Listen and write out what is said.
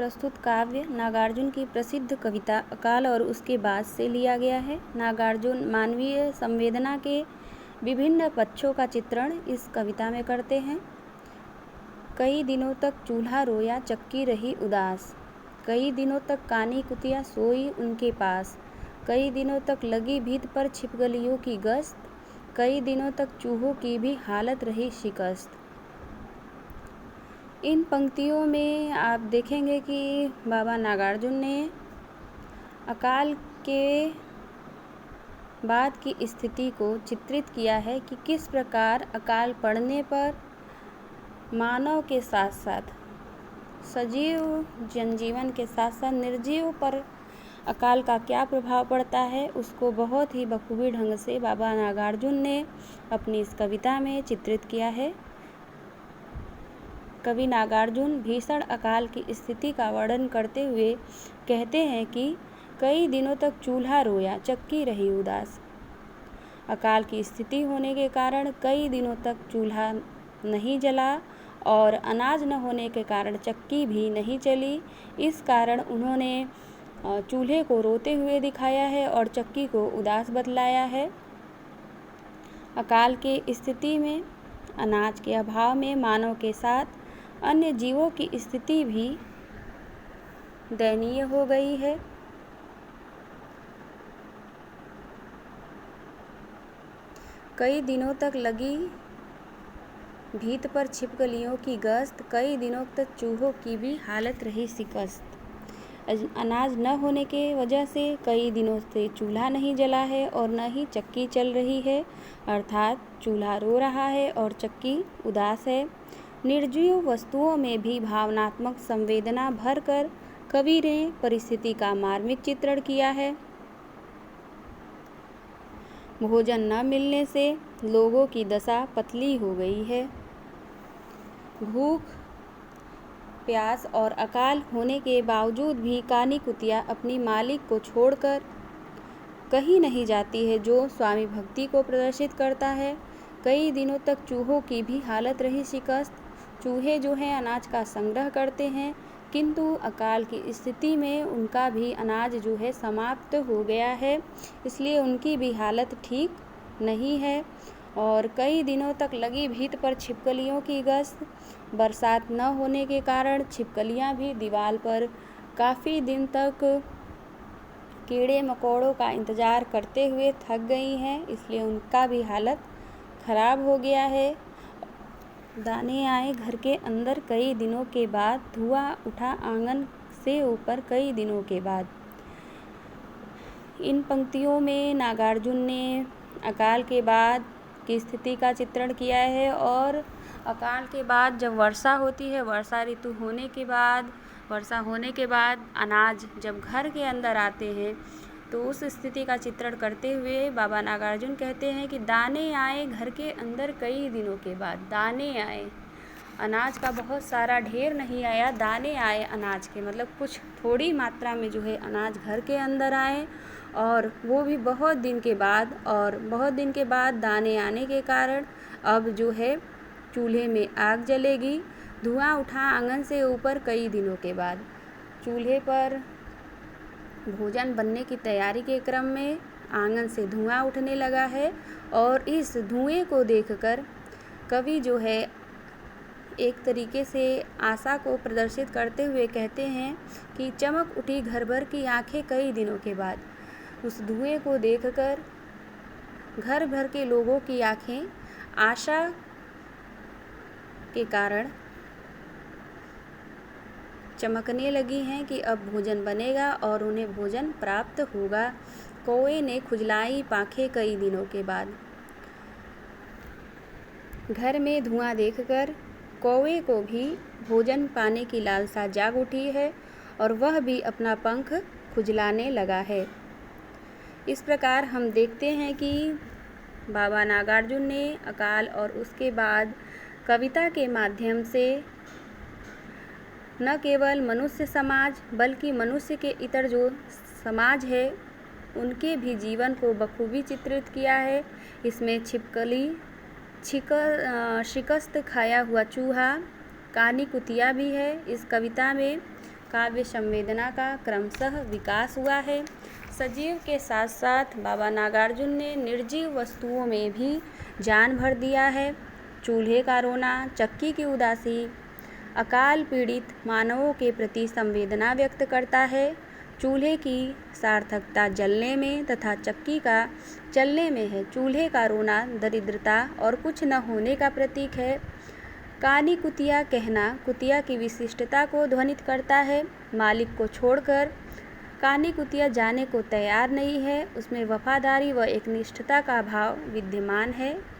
प्रस्तुत काव्य नागार्जुन की प्रसिद्ध कविता अकाल और उसके बाद से लिया गया है। नागार्जुन मानवीय संवेदना के विभिन्न पक्षों का चित्रण इस कविता में करते हैं। कई दिनों तक चूल्हा रोया, चक्की रही उदास। कई दिनों तक कानी कुतिया सोई उनके पास। कई दिनों तक लगी भीत पर छिपकलियों की गश्त। कई दिनों तक चूहों की भी हालत रही शिकस्त। इन पंक्तियों में आप देखेंगे कि बाबा नागार्जुन ने अकाल के बाद की स्थिति को चित्रित किया है कि किस प्रकार अकाल पड़ने पर मानव के साथ साथ सजीव जनजीवन के साथ साथ निर्जीव पर अकाल का क्या प्रभाव पड़ता है, उसको बहुत ही बखूबी ढंग से बाबा नागार्जुन ने अपनी इस कविता में चित्रित किया है। कवि नागार्जुन भीषण अकाल की स्थिति का वर्णन करते हुए कहते हैं कि कई दिनों तक चूल्हा रोया, चक्की रही उदास। अकाल की स्थिति होने के कारण कई दिनों तक चूल्हा नहीं जला और अनाज न होने के कारण चक्की भी नहीं चली। इस कारण उन्होंने चूल्हे को रोते हुए दिखाया है और चक्की को उदास बतलाया है। अकाल के स्थिति में अनाज के अभाव में मानव के साथ अन्य जीवों की स्थिति भी दयनीय हो गई है। कई दिनों तक लगी भीत पर छिपकलियों की गश्त। कई दिनों तक चूहों की भी हालत रही शिकस्त। अनाज न होने के वजह से कई दिनों से चूल्हा नहीं जला है और न ही चक्की चल रही है, अर्थात चूल्हा रो रहा है और चक्की उदास है। निर्जीव वस्तुओं में भी भावनात्मक संवेदना भरकर कवि ने परिस्थिति का मार्मिक चित्रण किया है। भोजन न मिलने से लोगों की दशा पतली हो गई है। भूख, प्यास और अकाल होने के बावजूद भी कानी कुतिया अपनी मालिक को छोड़कर कहीं नहीं जाती है, जो स्वामी भक्ति को प्रदर्शित करता है। कई दिनों तक चूहों की भी हालत रही शिकस्त। चूहे जो हैं अनाज का संग्रह करते हैं, किंतु अकाल की स्थिति में उनका भी अनाज जो है समाप्त हो गया है, इसलिए उनकी भी हालत ठीक नहीं है। और कई दिनों तक लगी भीत पर छिपकलियों की गश्त। बरसात न होने के कारण छिपकलियां भी दीवार पर काफ़ी दिन तक कीड़े मकोड़ों का इंतज़ार करते हुए थक गई हैं, इसलिए उनका भी हालत खराब हो गया है। दाने आए घर के अंदर कई दिनों के बाद, धुआं उठा आंगन से ऊपर कई दिनों के बाद। इन पंक्तियों में नागार्जुन ने अकाल के बाद की स्थिति का चित्रण किया है और अकाल के बाद जब वर्षा होती है, वर्षा ऋतु होने के बाद, वर्षा होने के बाद अनाज जब घर के अंदर आते हैं, तो उस स्थिति का चित्रण करते हुए बाबा नागार्जुन कहते हैं कि दाने आए घर के अंदर कई दिनों के बाद। दाने आए, अनाज का बहुत सारा ढेर नहीं आया, दाने आए अनाज के, मतलब कुछ थोड़ी मात्रा में जो है अनाज घर के अंदर आए और वो भी बहुत दिन के बाद। और बहुत दिन के बाद दाने आने के कारण अब जो है चूल्हे में आग जलेगी। धुआं उठा आंगन से ऊपर कई दिनों के बाद। चूल्हे पर भोजन बनने की तैयारी के क्रम में आंगन से धुआं उठने लगा है और इस धुएं को देखकर कवि जो है एक तरीके से आशा को प्रदर्शित करते हुए कहते हैं कि चमक उठी घर भर की आंखें कई दिनों के बाद। उस धुएं को देखकर घर भर के लोगों की आंखें आशा के कारण चमकने लगी हैं कि अब भोजन बनेगा और उन्हें भोजन प्राप्त होगा। कौवे ने खुजलाई पाँखें कई दिनों के बाद। घर में धुआं देखकर कौवे को भी भोजन पाने की लालसा जाग उठी है और वह भी अपना पंख खुजलाने लगा है। इस प्रकार हम देखते हैं कि बाबा नागार्जुन ने अकाल और उसके बाद कविता के माध्यम से न केवल मनुष्य समाज बल्कि मनुष्य के इतर जो समाज है उनके भी जीवन को बखूबी चित्रित किया है। इसमें छिपकली, शिकस्त खाया हुआ चूहा, कानी कुतिया भी है इस कविता में। काव्य संवेदना का क्रमशः विकास हुआ है। सजीव के साथ साथ बाबा नागार्जुन ने निर्जीव वस्तुओं में भी जान भर दिया है। चूल्हे का रोना, चक्की की उदासी अकाल पीड़ित मानवों के प्रति संवेदना व्यक्त करता है। चूल्हे की सार्थकता जलने में तथा चक्की का चलने में है। चूल्हे का रोना दरिद्रता और कुछ न होने का प्रतीक है। कानी कुतिया कहना कुतिया की विशिष्टता को ध्वनित करता है। मालिक को छोड़कर कानी कुतिया जाने को तैयार नहीं है। उसमें वफादारी व एकनिष्ठता का भाव विद्यमान है।